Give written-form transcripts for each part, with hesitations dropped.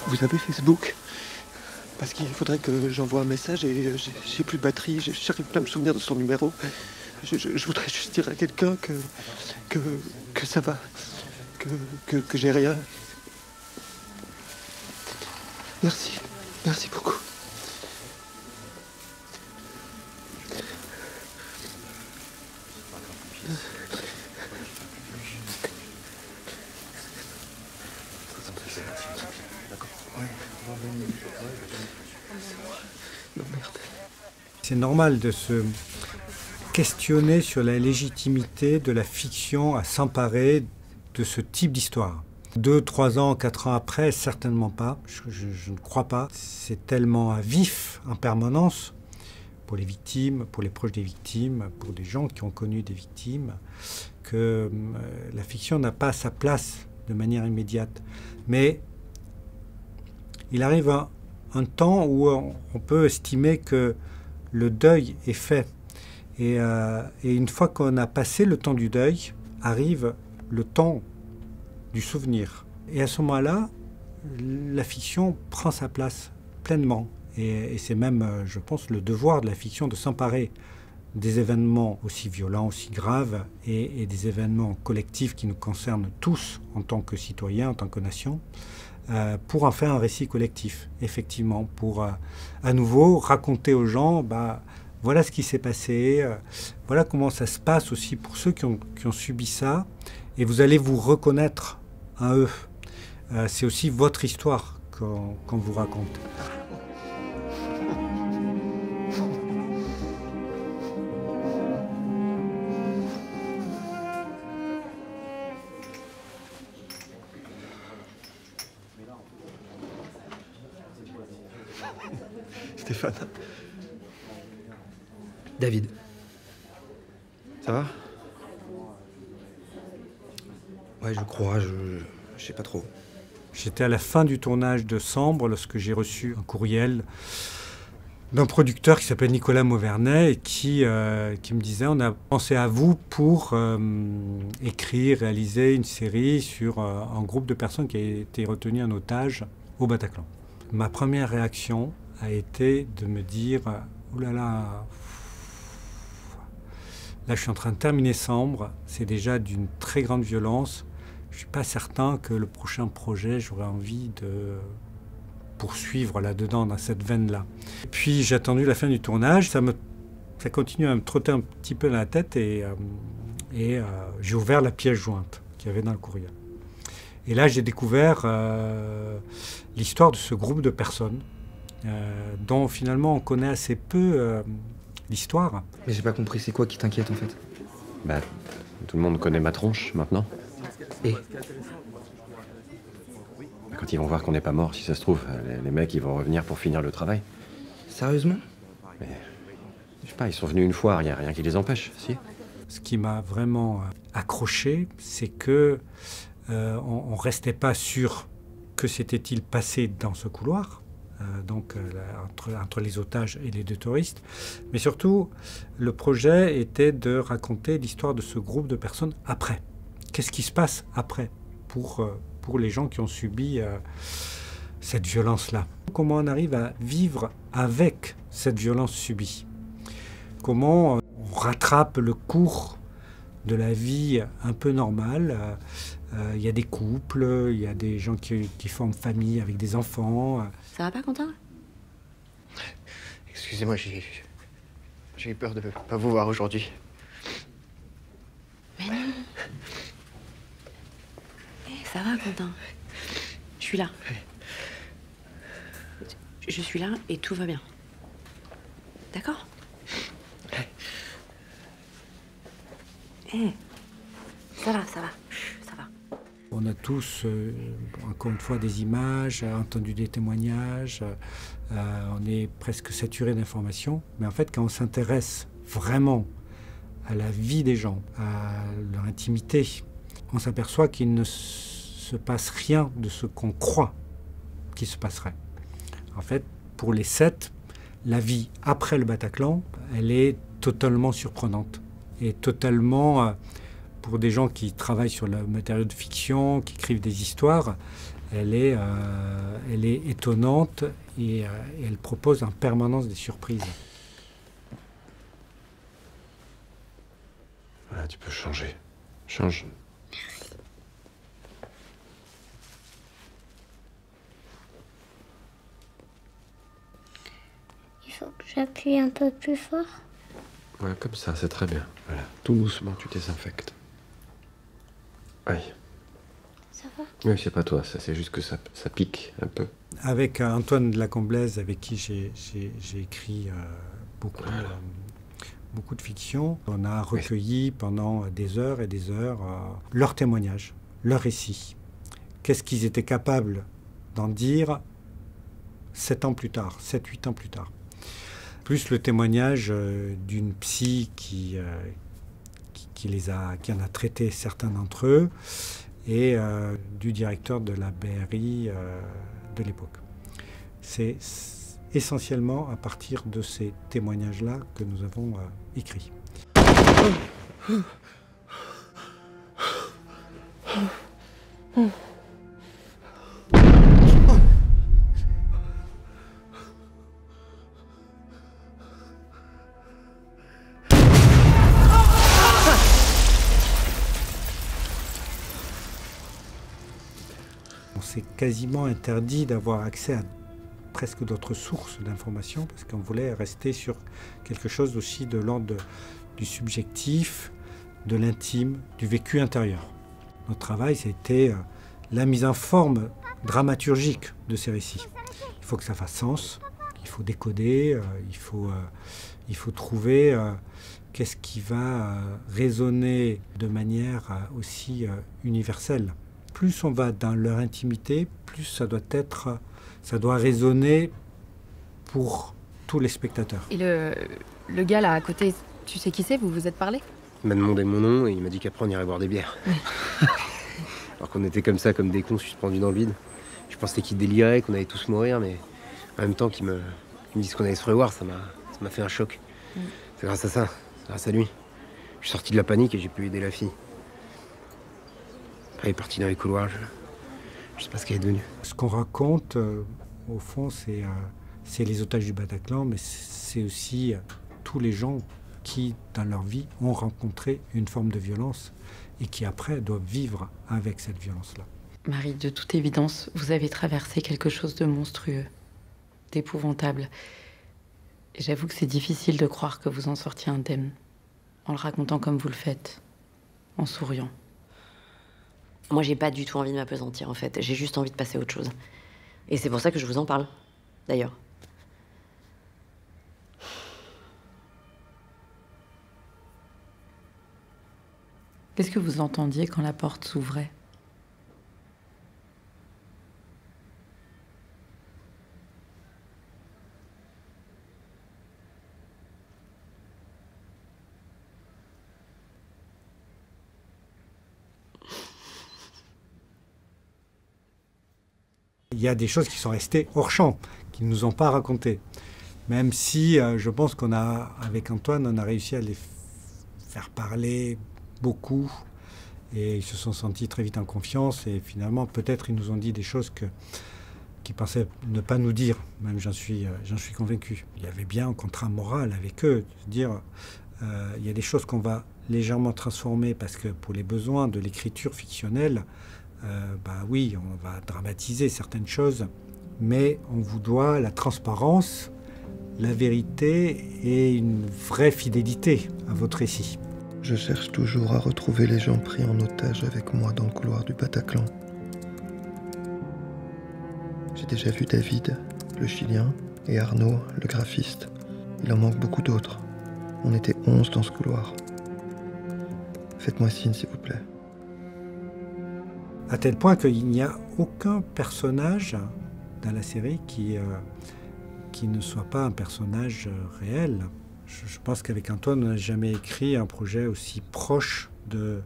Vous avez Facebook? Parce qu'il faudrait que j'envoie un message et j'ai plus de batterie, j'arrive pas à me souvenir de son numéro. Je voudrais juste dire à quelqu'un que ça va, que j'ai rien. Merci, merci beaucoup. Non, merde. C'est normal de se questionner sur la légitimité de la fiction à s'emparer de ce type d'histoire. 2, 3 ans, 4 ans après, certainement pas. Je ne crois pas. C'est tellement à vif en permanence pour les victimes, pour les proches des victimes, pour des gens qui ont connu des victimes, que la fiction n'a pas sa place de manière immédiate. Mais il arrive un temps où on peut estimer que le deuil est fait. Et une fois qu'on a passé le temps du deuil, arrive le temps du souvenir. Et à ce moment-là, la fiction prend sa place pleinement. Et c'est même, je pense, le devoir de la fiction de s'emparer des événements aussi violents, aussi graves, et des événements collectifs qui nous concernent tous en tant que citoyens, en tant que nation, pour en faire un récit collectif, effectivement, pour à nouveau raconter aux gens, voilà ce qui s'est passé, voilà comment ça se passe aussi pour ceux qui ont subi ça, et vous allez vous reconnaître en eux. C'est aussi votre histoire qu'on vous raconte. Stéphane. David. Ça va? Ouais, je crois, je sais pas trop. J'étais à la fin du tournage de Sambre lorsque j'ai reçu un courriel d'un producteur qui s'appelle Nicolas Mauvernet et qui me disait: on a pensé à vous pour écrire, réaliser une série sur un groupe de personnes qui a été retenu en otage au Bataclan. Ma première réaction a été de me dire: oh là là, je suis en train de terminer Sambre, c'est déjà d'une très grande violence. Je ne suis pas certain que le prochain projet, j'aurais envie de poursuivre là-dedans, dans cette veine-là. Puis j'ai attendu la fin du tournage, ça continue à me trotter un petit peu dans la tête et j'ai ouvert la pièce jointe qu'il y avait dans le courriel. Et là, j'ai découvert l'histoire de ce groupe de personnes dont finalement on connaît assez peu l'histoire. Mais j'ai pas compris, c'est quoi qui t'inquiète en fait? Tout le monde connaît ma tronche maintenant. Et Quand ils vont voir qu'on n'est pas mort, si ça se trouve, les mecs ils vont revenir pour finir le travail. sérieusement? Mais je sais pas, ils sont venus une fois, rien qui les empêche, si. Ce qui m'a vraiment accroché, c'est que on restait pas sur que s'était-il passé dans ce couloir, entre les otages et les 2 touristes, mais surtout le projet était de raconter l'histoire de ce groupe de personnes après. Qu'est-ce qui se passe après pour les gens qui ont subi cette violence-là? Comment on arrive à vivre avec cette violence subie? Comment on rattrape le cours de la vie un peu normale? Il y a des couples, il y a des gens qui forment famille avec des enfants. Ça va pas, Quentin? Excusez-moi, j'ai eu peur de ne pas vous voir aujourd'hui. Mais non. Ça va, Quentin. Je suis là. Je suis là et tout va bien. D'accord? Ça va, ça va. Ça va. On a tous, encore une fois, des images, entendu des témoignages, on est presque saturé d'informations. Mais en fait, quand on s'intéresse vraiment à la vie des gens, à leur intimité, on s'aperçoit qu'il ne se passe rien de ce qu'on croit qu'il se passerait. En fait, pour les 7, la vie après le Bataclan, elle est totalement surprenante. Et totalement, pour des gens qui travaillent sur le matériau de fiction, qui écrivent des histoires, elle est étonnante et elle propose en permanence des surprises. Voilà, tu peux changer. Change. Il faut que j'appuie un peu plus fort. Ouais, comme ça, c'est très bien. Voilà, tout doucement, tu désinfectes. Aïe. Ça va? Oui, c'est pas toi, ça, c'est juste que ça pique un peu. Avec Antoine de la Comblaise, avec qui j'ai écrit beaucoup, beaucoup de fiction, on a recueilli pendant des heures et des heures leurs témoignages, leurs récits. Qu'est-ce qu'ils étaient capables d'en dire 7 ans plus tard, 7-8 ans plus tard. Plus le témoignage d'une psy qui en a traité certains d'entre eux, et du directeur de la BRI de l'époque. C'est essentiellement à partir de ces témoignages-là que nous avons écrit. C'est quasiment interdit d'avoir accès à presque d'autres sources d'informations parce qu'on voulait rester sur quelque chose aussi de l'ordre du subjectif, de l'intime, du vécu intérieur. Notre travail, c'était la mise en forme dramaturgique de ces récits. Il faut que ça fasse sens, il faut décoder, il faut trouver qu'est-ce qui va résonner de manière aussi universelle. Plus on va dans leur intimité, plus ça doit résonner pour tous les spectateurs. Et le gars là à côté, tu sais qui c'est? Vous vous êtes parlé? Il m'a demandé mon nom et il m'a dit qu'après on irait boire des bières. Alors qu'on était comme ça, comme des cons suspendus dans le vide. Je pensais qu'il délirait, qu'on allait tous mourir, mais en même temps qu'il me dise qu'on allait se revoir, ça m'a fait un choc. C'est grâce à ça, c'est grâce à lui. Je suis sorti de la panique et j'ai pu aider la fille. Après, il est parti dans les couloirs, je sais pas ce qu'elle est devenue. Ce qu'on raconte, au fond, c'est les otages du Bataclan, mais c'est aussi tous les gens qui, dans leur vie, ont rencontré une forme de violence et qui, après, doivent vivre avec cette violence-là. Marie, de toute évidence, vous avez traversé quelque chose de monstrueux, d'épouvantable. Et j'avoue que c'est difficile de croire que vous en sortiez indemne, en le racontant comme vous le faites, en souriant. Moi, j'ai pas du tout envie de m'appesantir, en fait. J'ai juste envie de passer à autre chose. Et c'est pour ça que je vous en parle, d'ailleurs. Qu'est-ce que vous entendiez quand la porte s'ouvrait? Il y a des choses qui sont restées hors champ, qui ne nous ont pas racontées. Même si je pense avec Antoine, on a réussi à les faire parler beaucoup. Et ils se sont sentis très vite en confiance. Et finalement, peut-être, ils nous ont dit des choses qu'ils pensaient ne pas nous dire. Même j'en suis convaincu. Il y avait bien un contrat moral avec eux. De dire, il y a des choses qu'on va légèrement transformer parce que pour les besoins de l'écriture fictionnelle, oui, on va dramatiser certaines choses, mais on vous doit la transparence, la vérité et une vraie fidélité à votre récit. Je cherche toujours à retrouver les gens pris en otage avec moi dans le couloir du Bataclan. J'ai déjà vu David, le Chilien, et Arnaud, le graphiste. Il en manque beaucoup d'autres. On était 11 dans ce couloir. Faites-moi signe, s'il vous plaît. À tel point qu'il n'y a aucun personnage dans la série qui ne soit pas un personnage réel. Je pense qu'avec Antoine, on n'a jamais écrit un projet aussi proche de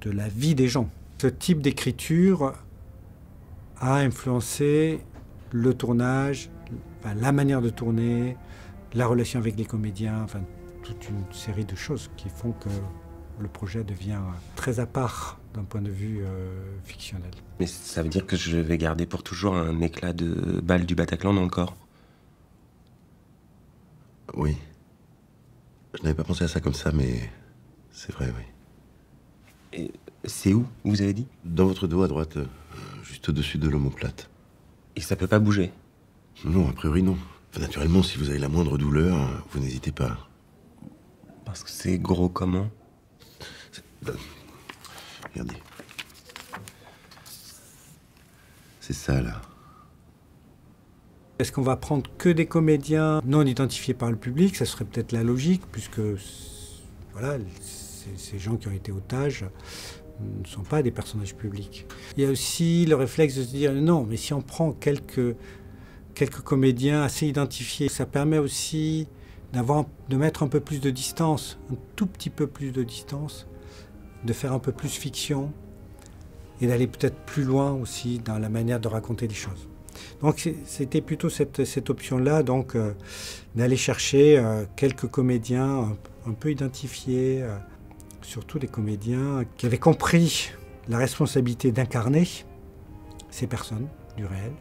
la vie des gens. Ce type d'écriture a influencé le tournage, la manière de tourner, la relation avec les comédiens, toute une série de choses qui font que le projet devient très à part d'un point de vue fictionnel. Mais ça veut dire que je vais garder pour toujours un éclat de balle du Bataclan dans le corps? Oui. Je n'avais pas pensé à ça comme ça, mais c'est vrai, oui. Et c'est où, vous avez dit? Dans votre dos à droite, juste au-dessus de l'omoplate. Et ça peut pas bouger? Non, a priori non. Enfin, naturellement, si vous avez la moindre douleur, vous n'hésitez pas. Parce que c'est gros comment? Regardez. C'est ça, là. Est-ce qu'on va prendre que des comédiens non identifiés par le public? Ça serait peut-être la logique, puisque voilà, ces gens qui ont été otages ne sont pas des personnages publics. Il y a aussi le réflexe de se dire non, mais si on prend quelques comédiens assez identifiés, ça permet aussi de mettre un peu plus de distance, un tout petit peu plus de distance, de faire un peu plus fiction et d'aller peut-être plus loin aussi dans la manière de raconter les choses. Donc c'était plutôt cette option-là, donc d'aller chercher quelques comédiens un peu identifiés, surtout des comédiens qui avaient compris la responsabilité d'incarner ces personnes du réel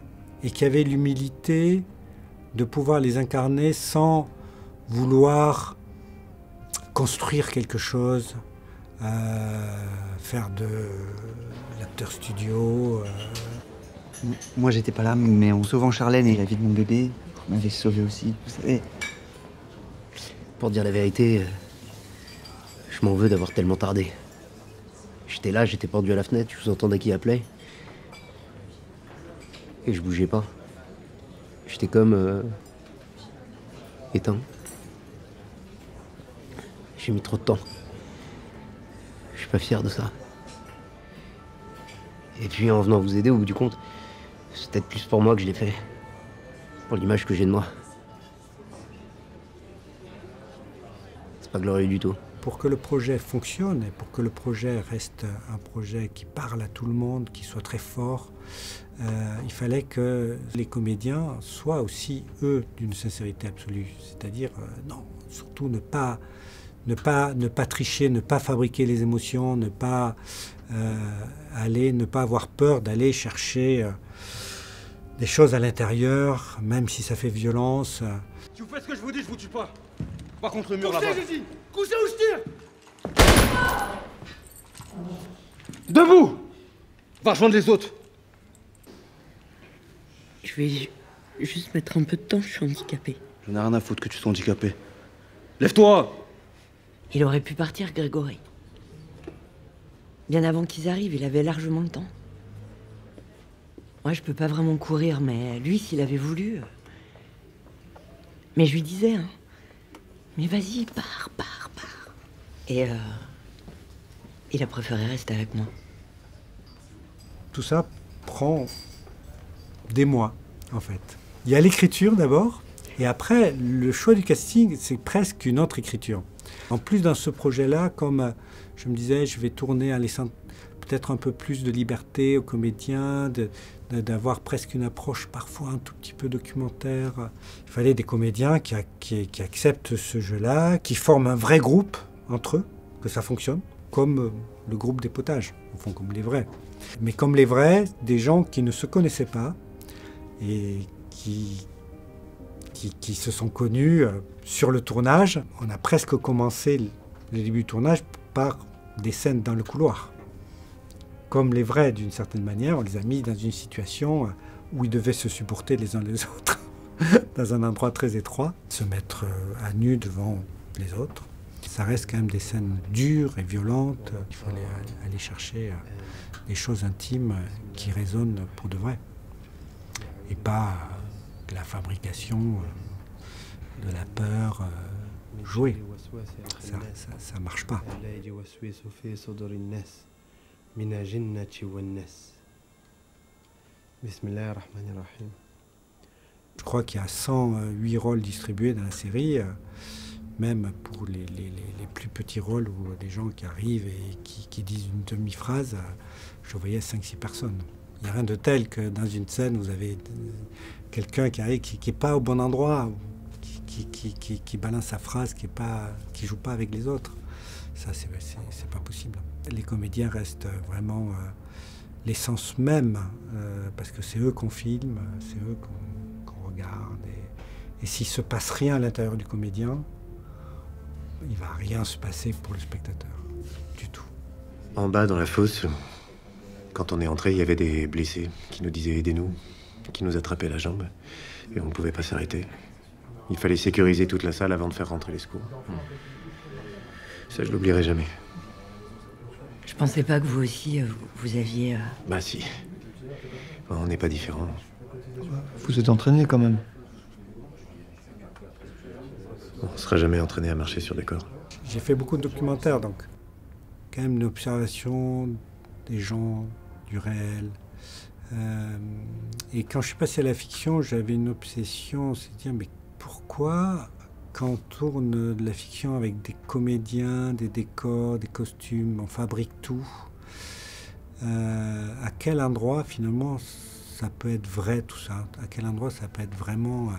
et qui avaient l'humilité de pouvoir les incarner sans vouloir construire quelque chose, faire de l'acteur studio. Moi, j'étais pas là, mais en sauvant Charlène et la vie de mon bébé, vous m'avez sauvé aussi, vous savez. Pour dire la vérité, je m'en veux d'avoir tellement tardé. J'étais là, j'étais pendu à la fenêtre, je vous entendais qui appelait. Et je bougeais pas. J'étais comme... éteint. J'ai mis trop de temps. Je suis pas fier de ça. Et puis en venant vous aider, au bout du compte, c'est peut-être plus pour moi que je l'ai fait. Pour l'image que j'ai de moi. C'est pas glorieux du tout. Pour que le projet fonctionne et pour que le projet reste un projet qui parle à tout le monde, qui soit très fort, il fallait que les comédiens soient aussi, eux, d'une sincérité absolue. C'est-à-dire, non, surtout ne pas tricher, ne pas fabriquer les émotions, ne pas avoir peur d'aller chercher des choses à l'intérieur, même si ça fait violence. Si vous faites ce que je vous dis, je vous tue pas. Pas contre le mur là-bas. Couchez, j'ai dit. Couchez ou je tire. Debout. Va rejoindre les autres. Je vais juste mettre un peu de temps, je suis handicapé. J'en ai rien à foutre que tu sois handicapé. Lève-toi. Il aurait pu partir, Grégory. Bien avant qu'ils arrivent, il avait largement le temps. Moi, je peux pas vraiment courir, mais lui, s'il avait voulu... Mais je lui disais, hein, mais vas-y, pars. Et il a préféré rester avec moi. Tout ça prend des mois, en fait. Il y a l'écriture d'abord, et après, le choix du casting, c'est presque une autre écriture. En plus, dans ce projet-là, comme je me disais, je vais tourner en laissant peut-être un peu plus de liberté aux comédiens, d'avoir presque une approche parfois un tout petit peu documentaire. Il fallait des comédiens qui acceptent ce jeu-là, qui forment un vrai groupe entre eux, que ça fonctionne, comme le groupe des potages, au fond, comme les vrais. Mais comme les vrais, des gens qui ne se connaissaient pas et qui se sont connus sur le tournage. On a presque commencé le début du tournage par des scènes dans le couloir. Comme les vrais, d'une certaine manière, on les a mis dans une situation où ils devaient se supporter les uns les autres, dans un endroit très étroit, se mettre à nu devant les autres. Ça reste quand même des scènes dures et violentes. Il faut aller chercher des choses intimes qui résonnent pour de vrai. Et pas la fabrication de la peur jouée. Ça marche pas. Je crois qu'il y a 108 rôles distribués dans la série, même pour les plus petits rôles où des gens qui arrivent et qui disent une demi-phrase, je voyais 5-6 personnes. Il n'y a rien de tel que dans une scène, vous avez quelqu'un qui arrive, qui n'est pas au bon endroit, qui balance sa phrase, qui joue pas avec les autres. Ça, c'est pas possible. Les comédiens restent vraiment l'essence même, parce que c'est eux qu'on filme, c'est eux qu'on regarde. Et s'il se passe rien à l'intérieur du comédien, il va rien se passer pour le spectateur, du tout. En bas, dans la fosse, quand on est entré, il y avait des blessés qui nous disaient « aidez-nous », qui nous attrapaient la jambe, et on ne pouvait pas s'arrêter. Il fallait sécuriser toute la salle avant de faire rentrer les secours. Ça, je l'oublierai jamais. Je pensais pas que vous aussi, vous aviez... Bah si. On n'est pas différents. Vous êtes entraîné quand même. On ne sera jamais entraîné à marcher sur des corps. J'ai fait beaucoup de documentaires, donc quand même une observation des gens, du réel. Et quand je suis passé à la fiction, j'avais une obsession, c'est de dire, mais pourquoi, quand on tourne de la fiction avec des comédiens, des décors, des costumes, on fabrique tout, à quel endroit finalement ça peut être vrai tout ça? À quel endroit ça peut être vraiment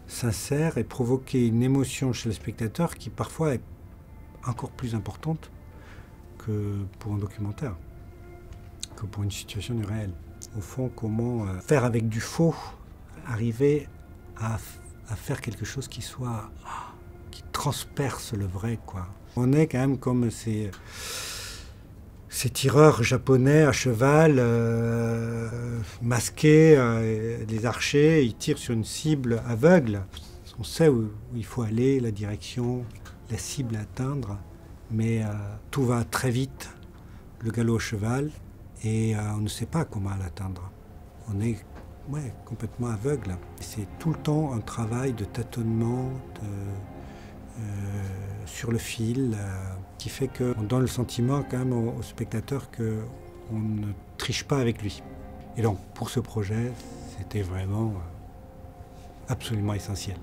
sincère et provoquer une émotion chez le spectateur qui parfois est encore plus importante que pour un documentaire, que pour une situation du réel. Au fond, comment faire avec du faux, arriver à faire quelque chose qui soit, qui transperce le vrai, quoi. On est quand même comme ces tireurs japonais à cheval, masqués, les archers, ils tirent sur une cible aveugle. On sait où il faut aller, la direction, la cible à atteindre, mais tout va très vite, le galop au cheval, et on ne sait pas comment l'atteindre. On est complètement aveugle. C'est tout le temps un travail de tâtonnement, sur le fil, qui fait qu'on donne le sentiment quand même au spectateur qu'on ne triche pas avec lui. Et donc pour ce projet, c'était vraiment absolument essentiel.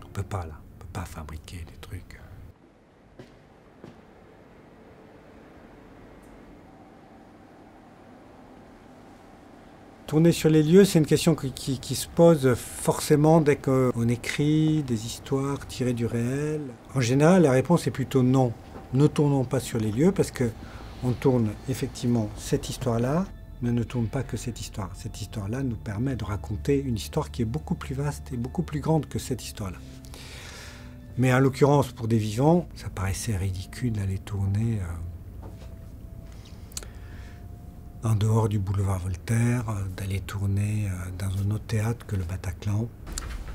On ne peut pas fabriquer des trucs. Tourner sur les lieux, c'est une question qui se pose forcément dès qu'on écrit des histoires tirées du réel. En général, la réponse est plutôt non. Ne tournons pas sur les lieux parce qu'on tourne effectivement cette histoire-là, mais ne tourne pas que cette histoire. Cette histoire-là nous permet de raconter une histoire qui est beaucoup plus vaste et beaucoup plus grande que cette histoire-là. Mais en l'occurrence, pour des vivants, ça paraissait ridicule d'aller tourner en dehors du boulevard Voltaire, d'aller tourner dans un autre théâtre que le Bataclan,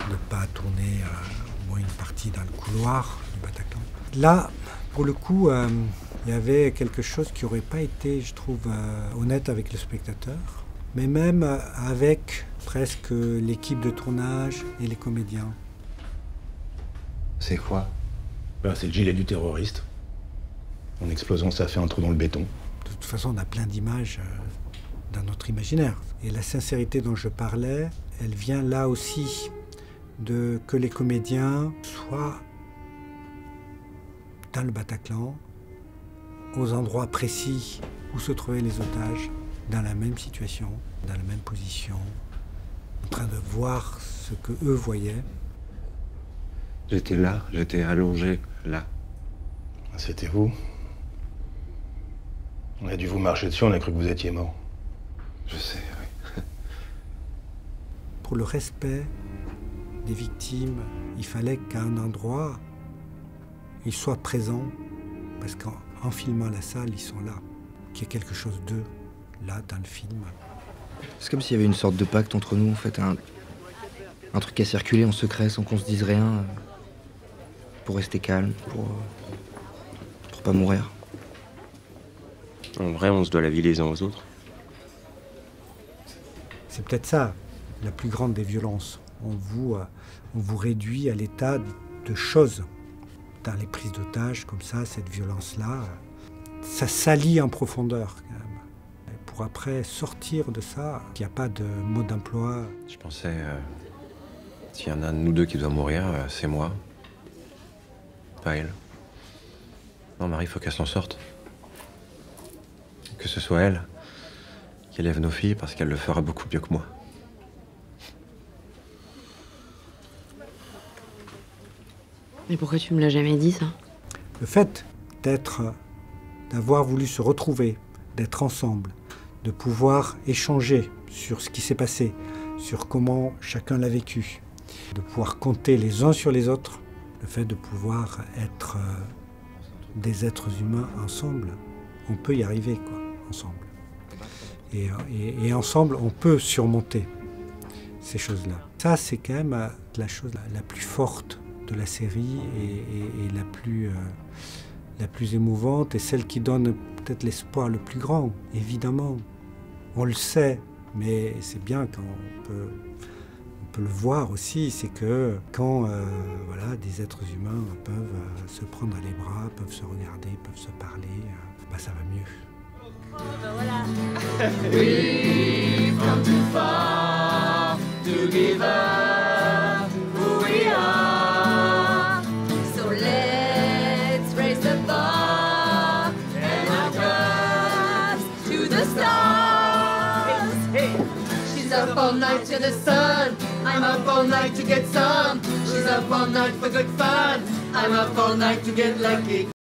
de ne pas tourner au moins une partie dans le couloir du Bataclan. Là, pour le coup, il y avait quelque chose qui n'aurait pas été, je trouve, honnête avec le spectateur, mais même avec presque l'équipe de tournage et les comédiens. C'est quoi? C'est le gilet du terroriste. En explosant, ça fait un trou dans le béton. De toute façon, on a plein d'images dans notre imaginaire. Et la sincérité dont je parlais, elle vient là aussi de que les comédiens soient dans le Bataclan, aux endroits précis où se trouvaient les otages, dans la même situation, dans la même position, en train de voir ce que eux voyaient. J'étais là, j'étais allongé là. C'était vous? On a dû vous marcher dessus, on a cru que vous étiez mort. Je sais, oui. Pour le respect des victimes, il fallait qu'à un endroit, ils soient présents, parce qu'en filmant la salle, ils sont là. Qu'il y ait quelque chose d'eux, là, dans le film. C'est comme s'il y avait une sorte de pacte entre nous, en fait. Un truc à circuler en secret, sans qu'on se dise rien, pour rester calme, pour pas mourir. En vrai, on se doit la vie les uns aux autres. C'est peut-être ça, la plus grande des violences. On vous réduit à l'état de choses. Dans les prises d'otages, comme ça, cette violence-là, ça salit en profondeur, quand même. Et pour après sortir de ça, qu'il n'y a pas de mot d'emploi. Je pensais, s'il y en a un de nous deux qui doit mourir, c'est moi. Pas elle. Non, Marie, il faut qu'elle s'en sorte. Que ce soit elle qui élève nos filles parce qu'elle le fera beaucoup mieux que moi. Mais pourquoi tu me l'as jamais dit, ça? Le fait d'avoir voulu se retrouver, d'être ensemble, de pouvoir échanger sur ce qui s'est passé, sur comment chacun l'a vécu, de pouvoir compter les uns sur les autres, le fait de pouvoir être des êtres humains ensemble, on peut y arriver, quoi, ensemble. Et ensemble, on peut surmonter ces choses-là. Ça, c'est quand même la chose la plus forte de la série et la plus émouvante et celle qui donne peut-être l'espoir le plus grand, évidemment. On le sait, mais c'est bien quand on peut le voir aussi, c'est que quand voilà, des êtres humains peuvent se prendre à les bras, peuvent se regarder, peuvent se parler, ça va mieux. We've come too far to give up who we are. So let's raise the bar and our cups to the stars. Hey. She's up all night to the sun. I'm up all night to get some. She's up all night for good fun. I'm up all night to get lucky.